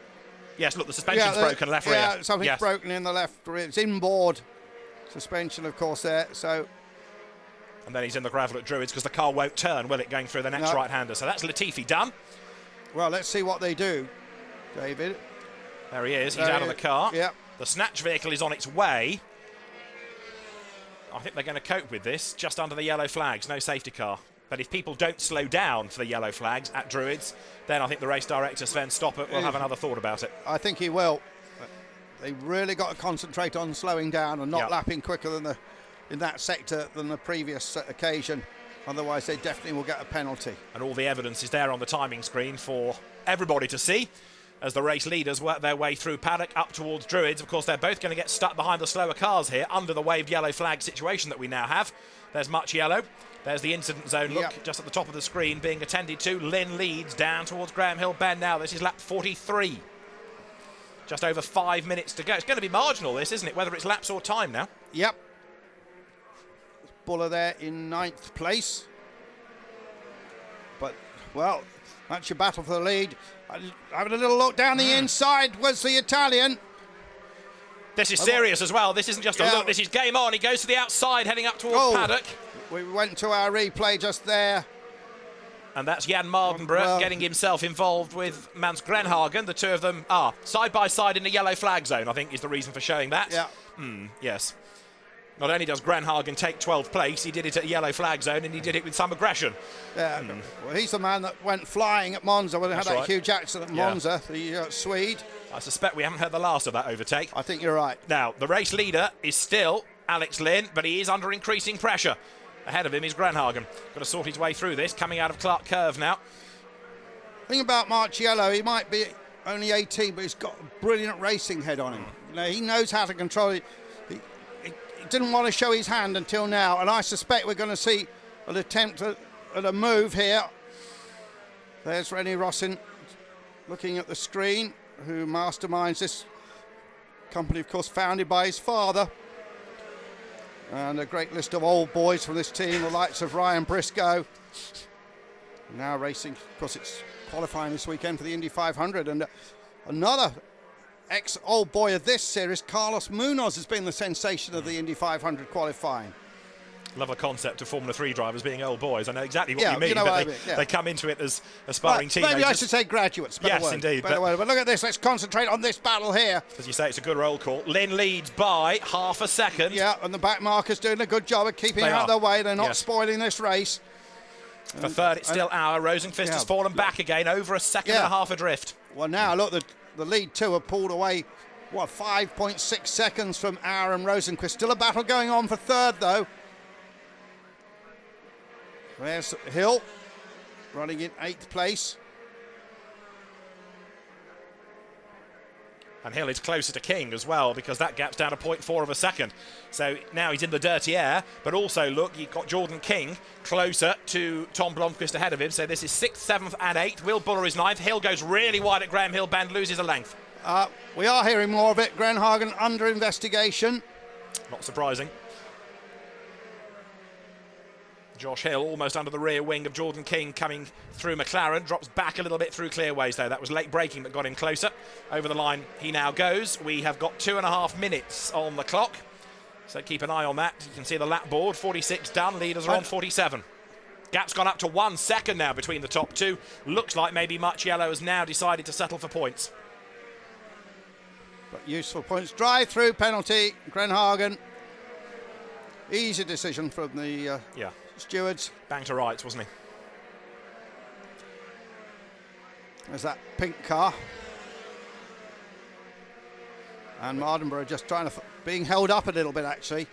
Yes, look, the suspension's broken left rear. Yeah, something's broken in the left rear. It's inboard suspension, of course, there. So, and then he's in the gravel at Druids because the car won't turn, will it, going through the next right-hander. So that's Latifi done. Well, let's see what they do, David. There he is. He's out of the car. Yep. The snatch vehicle is on its way. I think they're going to cope with this just under the yellow flags. No safety car. But if people don't slow down for the yellow flags at Druids, then I think the race director, Sven Stoppert, will have another thought about it. I think he will. They really got to concentrate on slowing down and not lapping quicker than in that sector than the previous occasion. Otherwise, they definitely will get a penalty. And all the evidence is there on the timing screen for everybody to see as the race leaders work their way through Paddock up towards Druids. Of course, they're both going to get stuck behind the slower cars here under the waved yellow flag situation that we now have. There's Marciello. There's the incident zone look just at the top of the screen being attended to. Lynn leads down towards Graham Hill Bend now. This is lap 43. Just over 5 minutes to go. It's going to be marginal, this, isn't it? Whether it's laps or time now. Yep. Buller there in 9th place. But, well, that's your battle for the lead. Having a little look down the inside was the Italian. This is serious as well. This isn't just a look. This is game on. He goes to the outside, heading up towards Paddock. We went to our replay just there. And that's Jan Mardenborough getting himself involved with Mans Grenhagen. The two of them are side by side in the yellow flag zone, I think, is the reason for showing that. Yeah. Yes. Not only does Grenhagen take 12th place, he did it at a yellow flag zone, and he did it with some aggression. Yeah. Well, he's the man that went flying at Monza when they had that huge accident at Monza, the Swede. I suspect we haven't heard the last of that overtake. I think you're right. Now, the race leader is still Alex Lynn, but he is under increasing pressure. Ahead of him is Grenhagen. Got to sort his way through this, coming out of Clark Curve now. Thing about Marciello, he might be only 18, but he's got a brilliant racing head on him. You know, he knows how to control it. He didn't want to show his hand until now, and I suspect we're going to see an attempt at a move here. There's Rennie Rossin looking at the screen, who masterminds this company, of course, founded by his father. And a great list of old boys from this team, the likes of Ryan Briscoe. Now racing, of course, it's qualifying this weekend for the Indy 500. And another ex-old boy of this series, Carlos Munoz, has been the sensation of the Indy 500 qualifying. Love the concept of Formula 3 drivers being old boys. I know exactly what you mean, you know but what I mean, they come into it as aspiring teenagers. Maybe I should say graduates. Yes, word, indeed. But look at this. Let's concentrate on this battle here. As you say, it's a good roll call. Lynn leads by half a second. Yeah, and the back markers doing a good job of keeping out of their way. They're not spoiling this race. For third, it's still Auer. Rosenqvist has fallen back again, over a second and a half adrift. Well, now, look, the lead two have pulled away, 5.6 seconds from Auer and Rosenqvist. Still a battle going on for third, though. There's Hill, running in 8th place. And Hill is closer to King as well, because that gap's down to 0.4 of a second. So now he's in the dirty air, but also, look, you've got Jordan King closer to Tom Blomqvist ahead of him. So this is 6th, 7th and 8th. Will Buller is 9th. Hill goes really wide at Graham Hill Bend, loses a length. We are hearing more of it. Grenhagen under investigation. Not surprising. Josh Hill almost under the rear wing of Jordan King coming through McLaren. Drops back a little bit through clearways though. That was late braking that got him closer. Over the line he now goes. We have got 2.5 minutes on the clock. So keep an eye on that. You can see the lap board. 46 done. Leaders are on 47. Gap's gone up to 1 second now between the top two. Looks like maybe Marciello has now decided to settle for points. But useful points. Drive-through penalty. Grenhagen. Easy decision from the stewards. Bang to rights, wasn't he? There's that pink car. And Mardenborough just being held up a little bit, actually.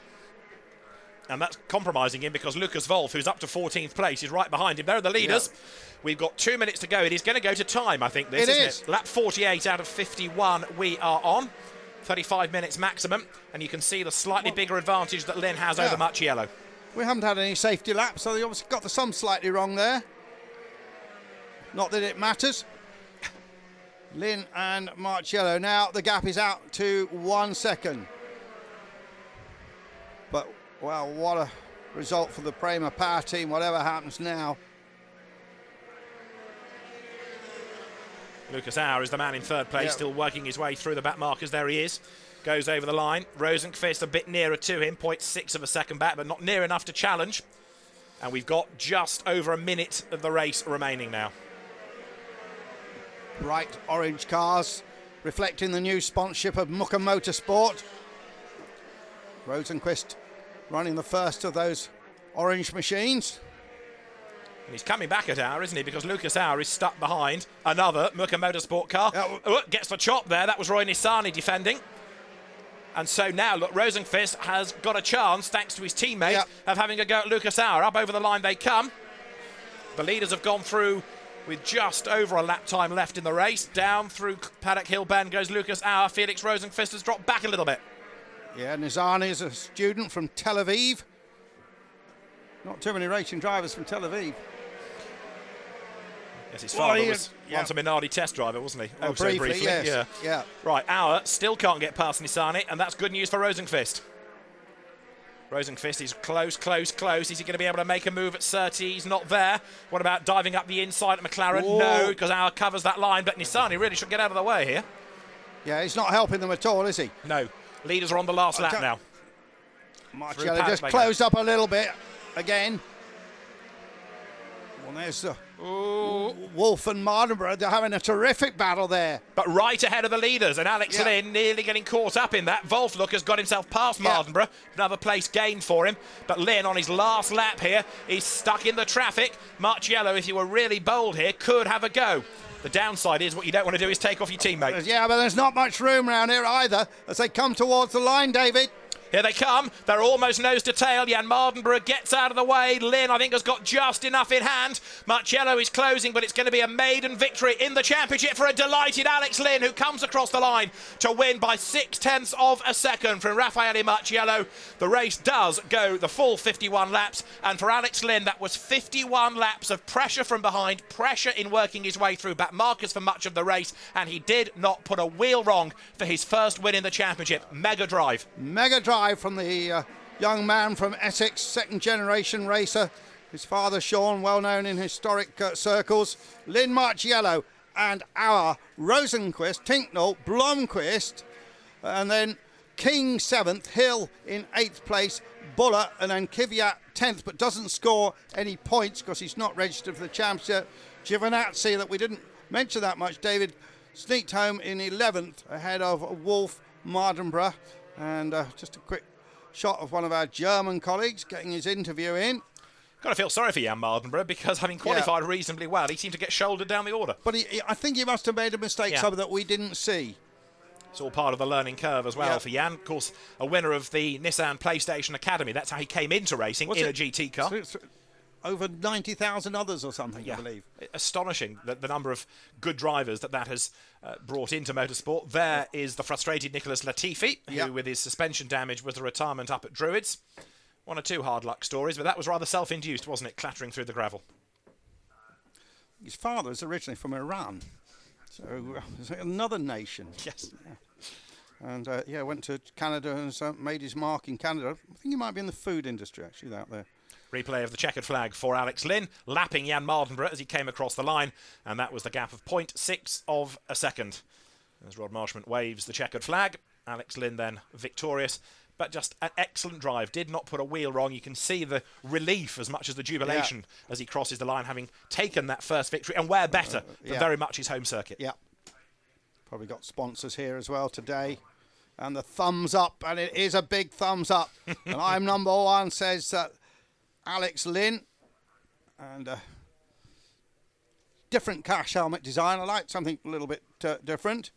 And that's compromising him because Lucas Wolf, who's up to 14th place, is right behind him. There are the leaders. Yeah. We've got 2 minutes to go. It is going to go to time, I think, this, isn't it? Lap 48 out of 51 we are on. 35 minutes maximum. And you can see the slightly bigger advantage that Lynn has over Marciello. We haven't had any safety laps, so they obviously got the sum slightly wrong there. Not that it matters. Lynn and Marciello. Now the gap is out to 1 second. But, well, what a result for the Prema Powerteam, whatever happens now. Lucas Auer is the man in third place, still working his way through the back markers. There he is. Goes over the line. Rosenqvist a bit nearer to him, 0.6 of a second back, but not near enough to challenge. And we've got just over a minute of the race remaining now. Bright orange cars, reflecting the new sponsorship of Muka Motorsport. Rosenqvist running the first of those orange machines. And he's coming back at Auer, isn't he? Because Lucas Auer is stuck behind another Muka Motorsport car. Gets the chop there. That was Roy Nissany defending. And so now, look, Rosenqvist has got a chance, thanks to his teammate, of having a go at Lucas Auer. Up over the line they come. The leaders have gone through with just over a lap time left in the race. Down through Paddock Hill Bend goes Lucas Auer. Felix Rosenqvist has dropped back a little bit. Yeah, Nizani is a student from Tel Aviv. Not too many racing drivers from Tel Aviv. Yes, his father was once a Minardi test driver, wasn't he? Oh, so briefly. Yes. Yeah. Right, Auer still can't get past Nissany, and that's good news for Rosenqvist. Rosenqvist is close. Is he going to be able to make a move at Surtees? Not there. What about diving up the inside at McLaren? Whoa. No, because Auer covers that line, but Nissany really should get out of the way here. Yeah, he's not helping them at all, is he? No. Leaders are on the last lap now. Marciello just closed up a little bit again. Well, there's the Wolf and Mardenborough. They're having a terrific battle there. But right ahead of the leaders, and Alex Lynn nearly getting caught up in that. Wolf, look, has got himself past Mardenborough. Another place gained for him. But Lynn, on his last lap here, is stuck in the traffic. Marciello, if you were really bold here, could have a go. The downside is what you don't want to do is take off your teammate. Yeah, but there's not much room around here either as they come towards the line, David. Here they come. They're almost nose to tail. Jan Mardenborough gets out of the way. Lynn, I think, has got just enough in hand. Marciello is closing, but it's going to be a maiden victory in the championship for a delighted Alex Lynn, who comes across the line to win by 0.6 of a second from Raffaele Marciello. The race does go the full 51 laps, and for Alex Lynn, that was 51 laps of pressure from behind, pressure in working his way through back markers for much of the race, and he did not put a wheel wrong for his first win in the championship. Mega drive. Mega drive from the young man from Essex, second generation racer. His father Sean, well known in historic circles. Lynn Marciello and Auer, Rosenquist, Tinknell, Blomqvist, and then King 7th, Hill in 8th place, Buller, and then Kvyat 10th, but doesn't score any points because he's not registered for the championship. Giovinazzi, that we didn't mention that much, David, sneaked home in 11th ahead of Wolf Mardenborough. And just a quick shot of one of our German colleagues getting his interview in. Got to feel sorry for Jan Mardenborough because having qualified reasonably well, he seemed to get shouldered down the order. But I think he must have made a mistake, some that we didn't see. It's all part of the learning curve as well for Jan. Of course, a winner of the Nissan PlayStation Academy. That's how he came into racing in a GT car. Over 90,000 others or something, I believe. Astonishing the number of good drivers that has brought into motorsport. There is the frustrated Nicholas Latifi, who with his suspension damage was the retirement up at Druids. One or two hard luck stories, but that was rather self-induced, wasn't it, clattering through the gravel? His father is originally from Iran, so another nation. Yes. And went to Canada and made his mark in Canada. I think he might be in the food industry, actually, out there. Replay of the checkered flag for Alex Lynn, lapping Jan Mardenborough as he came across the line, and that was the gap of 0.6 of a second. As Rod Marshman waves the checkered flag, Alex Lynn then victorious, but just an excellent drive, did not put a wheel wrong. You can see the relief as much as the jubilation as he crosses the line, having taken that first victory, and where better than very much his home circuit. Yeah, probably got sponsors here as well today. And the thumbs up, and it is a big thumbs up. And I'm number one, says Alex Lynn, and different cash helmet design. I like something a little bit different,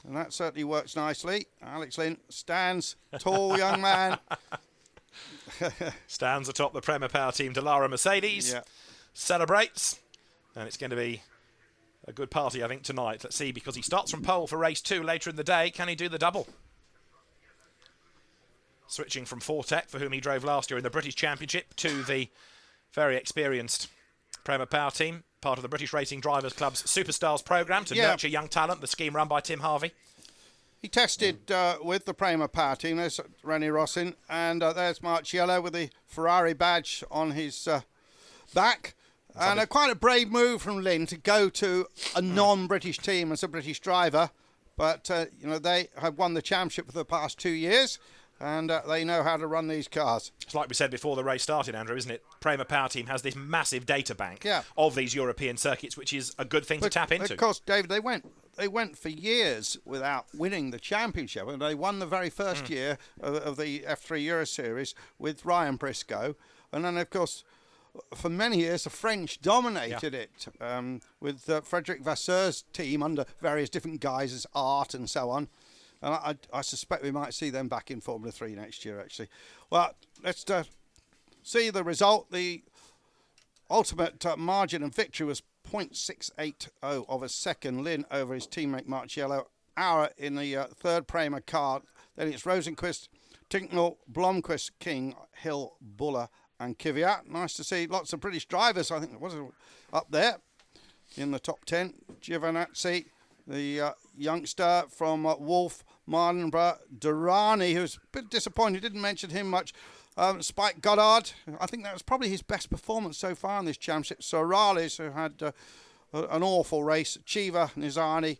and that certainly works nicely. Alex Lynn stands tall, young man. Stands atop the Prema Powerteam Dallara Mercedes, celebrates, and it's going to be a good party, I think, tonight. Let's see, because he starts from pole for race 2 later in the day. Can he do the double? Switching from Fortec, for whom he drove last year in the British Championship, to the very experienced Prema Powerteam, part of the British Racing Drivers Club's Superstars programme to nurture young talent, the scheme run by Tim Harvey. He tested with the Prema Powerteam. There's Rennie Rossin, and there's Marciello with the Ferrari badge on his back. And quite a brave move from Lynn to go to a non-British team as a British driver. But, they have won the championship for the past 2 years. And they know how to run these cars. It's like we said before the race started, Andrew, isn't it? Prema Powerteam has this massive data bank of these European circuits, which is a good thing to tap into. Of course, David, they went for years without winning the championship. And they won the very first year of the F3 Euro Series with Ryan Briscoe. And then, of course, for many years, the French dominated it with Frédéric Vasseur's team under various different guises, Art and so on. And I suspect we might see them back in Formula 3 next year, actually. Well, let's see the result. The ultimate margin of victory was 0.680 of a second. Lynn over his teammate Marciello. Auer in the third Prema car. Then it's Rosenquist, Tinknell, Blomqvist, King, Hill, Buller and Kvyat. Nice to see lots of British drivers, I think, was up there in the top 10. Giovinazzi, the youngster from Wolf Mardenborough, Durrani, who's a bit disappointed, didn't mention him much. Spike Goddard, I think that was probably his best performance so far in this championship. Sorales, who had an awful race. Chiva, Nizani,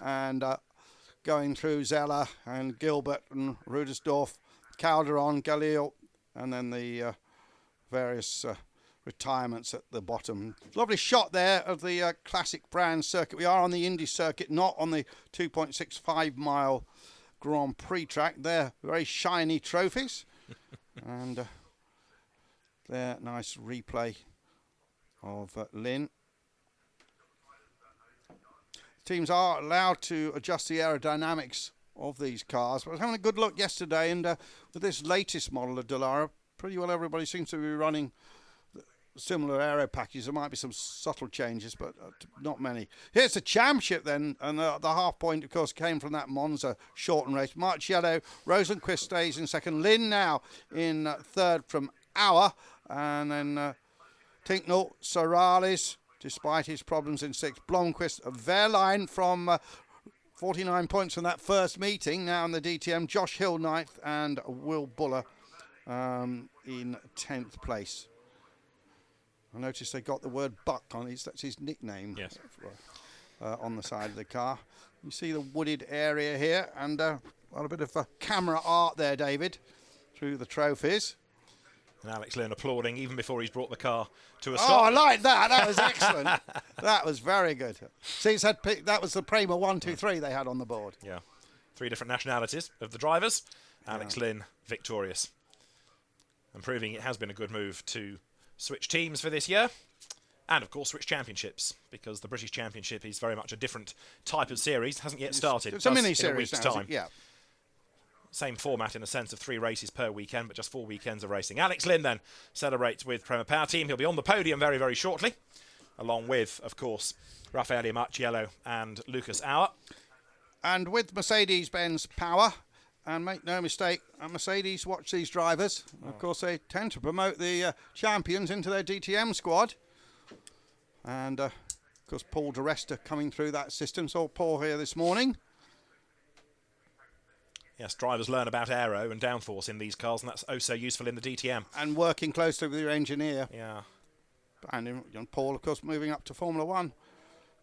and going through Zeller and Gilbert and Rudersdorf, Calderon, Galil, and then the various retirements at the bottom. Lovely shot there of the classic brand circuit. We are on the Indy circuit, not on the 2.65 mile Grand Prix track. They're very shiny trophies. And there, nice replay of Lynn. teams are allowed to adjust the aerodynamics of these cars. But I was having a good look yesterday, and with this latest model of Dallara, pretty well everybody seems to be running similar aero packages. There might be some subtle changes, but not many. Here's the championship then, and the half point, of course, came from that Monza shortened race. Marciello, Rosenquist stays in second. Lynn now in third from Auer, and then Tinknell, Sorales, despite his problems in sixth. Blomqvist, Wehrlein from 49 points from that first meeting, now in the DTM. Josh Hill ninth, and Will Buller in 10th place. I noticed they got the word Buck on his, that's his nickname. Yes. On the side of the car. You see the wooded area here, and a bit of camera art there, David, through the trophies. And Alex Lynn applauding even before he's brought the car to a Oh, stop. I like that. That was excellent. That was very good. See, it's had that was the Prema 1, 2, 3 they had on the board. Yeah. 3 different nationalities of the drivers. Alex Lynn victorious. And proving it has been a good move to switch teams for this year. And, of course, switch championships, because the British Championship is very much a different type of series. Hasn't yet started. It's a mini-series in a week's now, time. yeah. Same format in a sense of 3 races per weekend, but just 4 weekends of racing. Alex Lynn then celebrates with Prema Powerteam. He'll be on the podium very, very shortly, along with, of course, Raffaele Marciello and Lucas Auer. And with Mercedes-Benz power, and make no mistake, Mercedes watch these drivers. Of course, they tend to promote the champions into their DTM squad. And, of course, Paul di Resta coming through that system. Saw Paul here this morning. Yes, drivers learn about aero and downforce in these cars, and that's oh so useful in the DTM. And working closely with your engineer. Yeah. And Paul, of course, moving up to Formula 1.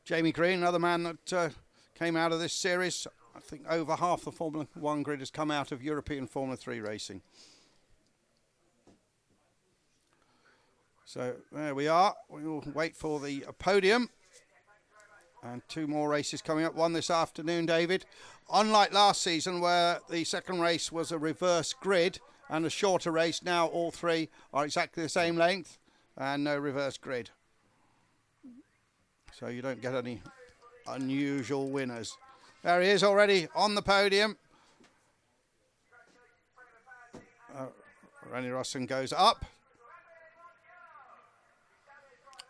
Jamie Green, another man that came out of this series. I think over half the Formula 1 grid has come out of European Formula 3 racing. So there we are. We will wait for the podium. And 2 more races coming up. One this afternoon, David. Unlike last season, where the second race was a reverse grid and a shorter race, now all 3 are exactly the same length and no reverse grid. So you don't get any unusual winners. There he is already on the podium. Rennie Rossen goes up.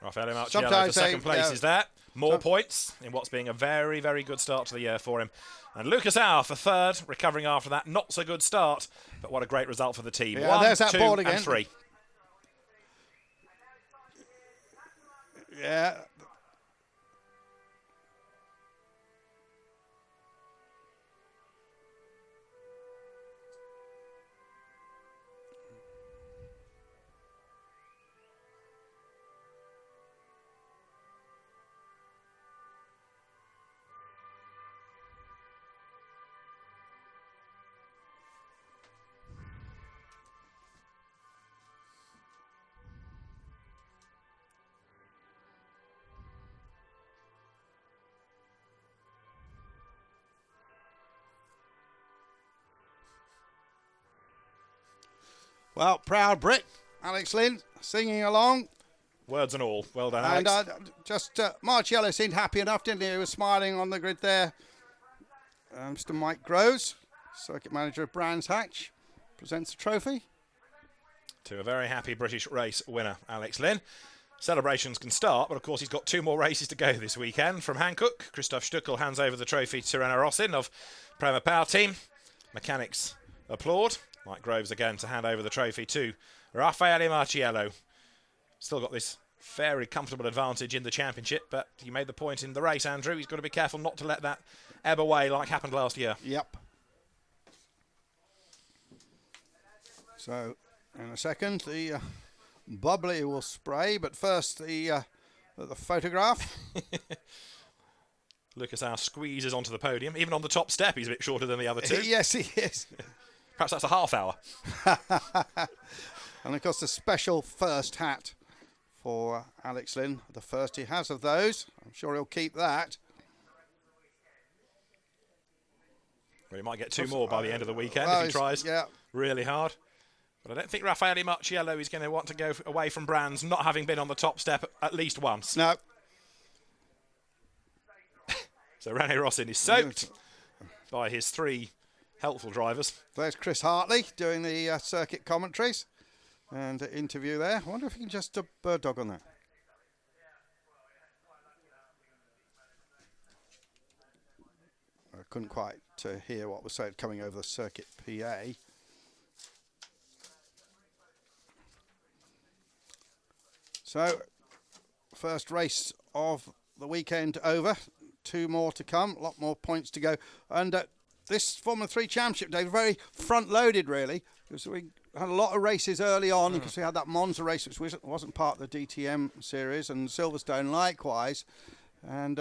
Raffaele Marciello for second place is there. More points in what's being a very, very good start to the year for him. And Lucas Auer for third, recovering after that not so good start, but what a great result for the team. Yeah, 1, there's that 2, board again. and 3. Yeah. Well, proud Brit, Alex Lynn, singing along. Words and all. Well done, And Alex. Marciello seemed happy enough, didn't he? He was smiling on the grid there. Mr. Mike Groves, circuit manager of Brands Hatch, presents the trophy. To a very happy British race winner, Alex Lynn. Celebrations can start, but of course he's got 2 more races to go this weekend. From Hankook, Christoph Stuckel hands over the trophy to Rennie Rossen of Prema Powerteam. Mechanics applaud. Mike Groves again to hand over the trophy to Raffaele Marciello. Still got this very comfortable advantage in the championship, but you made the point in the race, Andrew. He's got to be careful not to let that ebb away like happened last year. Yep. So, in a second, the bubbly will spray, but first the photograph. Lucas Auer squeezes onto the podium. Even on the top step, he's a bit shorter than the other 2. Yes, he is. Perhaps that's a half hour. And, of course, the special first hat for Alex Lynn. The first he has of those. I'm sure he'll keep that. Well, he might get 2 more by the end of the weekend well, if he tries yeah. really hard. But I don't think Raffaele Marciello is going to want to go away from Brands, not having been on the top step at least once. No. So Rene Rossin is soaked by his 3 helpful drivers. There's Chris Hartley doing the circuit commentaries and interview there. I wonder if you can just bird dog on that. I couldn't quite hear what was said coming over the circuit PA. So, first race of the weekend over. 2 more to come. A lot more points to go. And this Formula 3 Championship day was very front-loaded, really, because we had a lot of races early on, because we had that Monza race, which wasn't part of the DTM series, and Silverstone likewise. And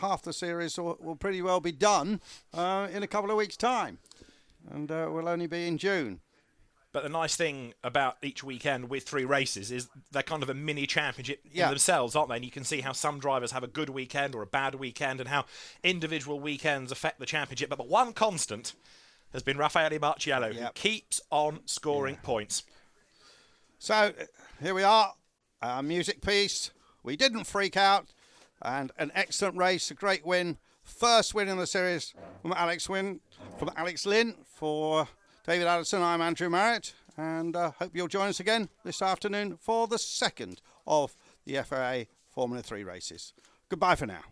half the series will pretty well be done in a couple of weeks' time. And we'll only be in June. But the nice thing about each weekend with 3 races is they're kind of a mini championship in themselves, aren't they? And you can see how some drivers have a good weekend or a bad weekend and how individual weekends affect the championship. But the one constant has been Raffaele Marciello, who keeps on scoring points. So here we are, our music piece. We didn't freak out, and an excellent race, a great win. First win in the series from Alex Lynn. For David Addison, I'm Andrew Marriott, and hope you'll join us again this afternoon for the second of the FIA Formula 3 races. Goodbye for now.